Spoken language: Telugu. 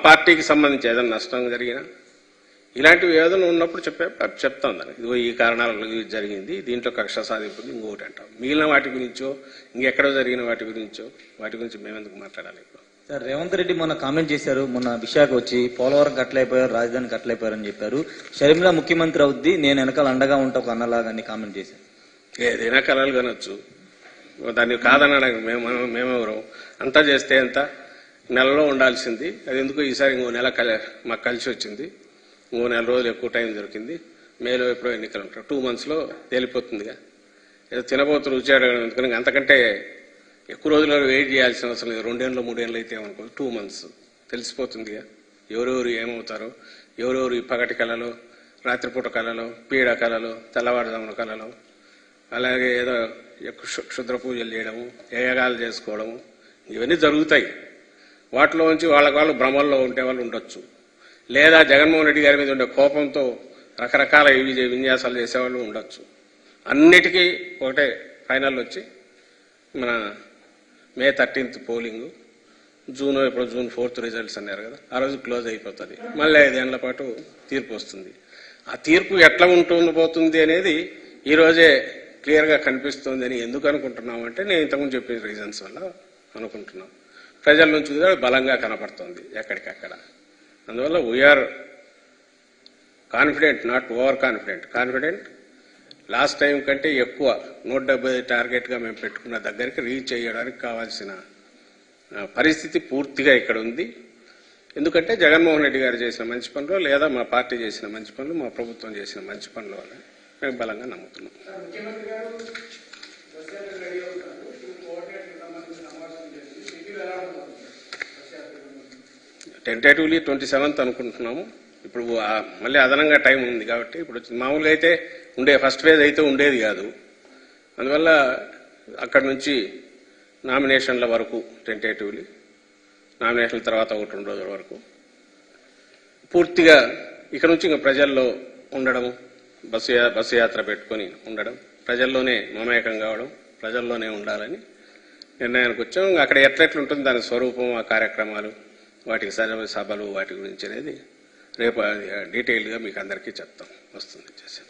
పార్టీకి సంబంధించి ఏదైనా నష్టం జరిగినా ఇలాంటివి ఏదైనా ఉన్నప్పుడు చెప్తాం దానికి ఇదిగో ఈ కారణాలు జరిగింది, దీంట్లో కక్ష సాధింపుంది, ఇంకొకటి అంటాం. మిగిలిన వాటి గురించో ఇంకెక్కడో జరిగిన వాటి గురించి మేమెందుకు మాట్లాడాలి ఇప్పుడు? సార్, రేవంత్ రెడ్డి మొన్న కామెంట్ చేశారు, మొన్న విశాఖ వచ్చి పోలవరం కట్టలేకపోయారు, రాజధాని కట్టలేకపోయారు అని చెప్పారు. షర్మిల ముఖ్యమంత్రి అవుద్ది, నేను వెనకాల అండగా ఉంటా ఒక అన్నలాగా అని కామెంట్ చేశారు. ఏదైనా కళలు కనొచ్చు, దాన్ని కాదనడానికి మేమెవరం? అంతా చేస్తే ఎంత నెలలో ఉండాల్సింది, అది ఎందుకు ఈసారి ఇంకో నెల మాకు కలిసి వచ్చింది, ఇంకో నెల రోజులు ఎక్కువ టైం దొరికింది. మేలో ఎప్పుడో ఎన్నికలు ఉంటారు, 2 monthsలో తేలిపోతుందిగా. ఏదో తినబోతు రుచి అడగడం ఎందుకని అంతకంటే ఎక్కువ రోజులు వెయిట్ చేయాల్సిన అవసరం లేదు. 2 ఏళ్ళు 3 ఏళ్ళు అయితే అనుకో, 2 months తెలిసిపోతుందిగా ఎవరెవరు ఏమవుతారో, ఎవరెవరు ఈ పగటి కళలో, రాత్రిపూట కళలో, పీడ కళలో, తెల్లవారుజామున కళలో, అలాగే ఏదో క్షుద్ర పూజలు చేయడము, యజ్ఞాలు చేసుకోవడము, ఇవన్నీ జరుగుతాయి. వాటిలో నుంచి వాళ్ళు భ్రమల్లో ఉండే వాళ్ళు ఉండొచ్చు, లేదా జగన్మోహన్ రెడ్డి గారి మీద ఉండే కోపంతో రకరకాల విన్యాసాలు చేసేవాళ్ళు ఉండొచ్చు. అన్నిటికీ ఒకటే ఫైనల్ వచ్చి మన May 13th polling, June 4th results అన్నారు కదా, ఆ రోజు క్లోజ్ అయిపోతుంది. మళ్ళీ 5 ఏళ్ల పాటు తీర్పు వస్తుంది. ఆ తీర్పు ఎట్లా పోతుంది అనేది ఈరోజే క్లియర్గా కనిపిస్తుంది. అని ఎందుకు అనుకుంటున్నామంటే నేను ఇంతకుముందు చెప్పిన రీజన్స్ వల్ల అనుకుంటున్నాం. ప్రజల నుంచి కూడా బలంగా కనపడుతుంది ఎక్కడికక్కడ. అందువల్ల we are confident, not over confident. Last time కంటే ఎక్కువ 170 టార్గెట్గా మేము పెట్టుకున్న దగ్గరికి రీచ్ అయ్యడానికి కావాల్సిన పరిస్థితి పూర్తిగా ఇక్కడ ఉంది. ఎందుకంటే జగన్మోహన్ రెడ్డి గారు చేసిన మంచి పనులు, లేదా మా పార్టీ చేసిన మంచి పనులు, మా ప్రభుత్వం చేసిన మంచి పనుల వల్ల మేము బలంగా నమ్ముతున్నాం. టెంటేటివ్లీ 27th అనుకుంటున్నాము. ఇప్పుడు మళ్ళీ అదనంగా టైం ఉంది కాబట్టి ఇప్పుడు మామూలుగా అయితే ఫస్ట్ ఫేజ్ అయితే ఉండేది కాదు. అందువల్ల అక్కడి నుంచి నామినేషన్ల వరకు టెంటేటివ్లీ, నామినేషన్ల తర్వాత 1-2 రోజుల వరకు పూర్తిగా ఇక్కడ నుంచి ఇంకా ప్రజల్లో ఉండడం, బస్సు యాత్ర పెట్టుకొని ఉండడం, ప్రజల్లోనే మమేకం కావడం, ప్రజల్లోనే ఉండాలని నిర్ణయానికి వచ్చాం. అక్కడ ఎట్లెట్లుంటుంది దాని స్వరూపం, ఆ కార్యక్రమాలు, వాటికి సభలు, వాటి గురించి అనేది రేపు డీటెయిల్గా మీకు అందరికీ చెప్తాం. వస్తుంది చేసాం.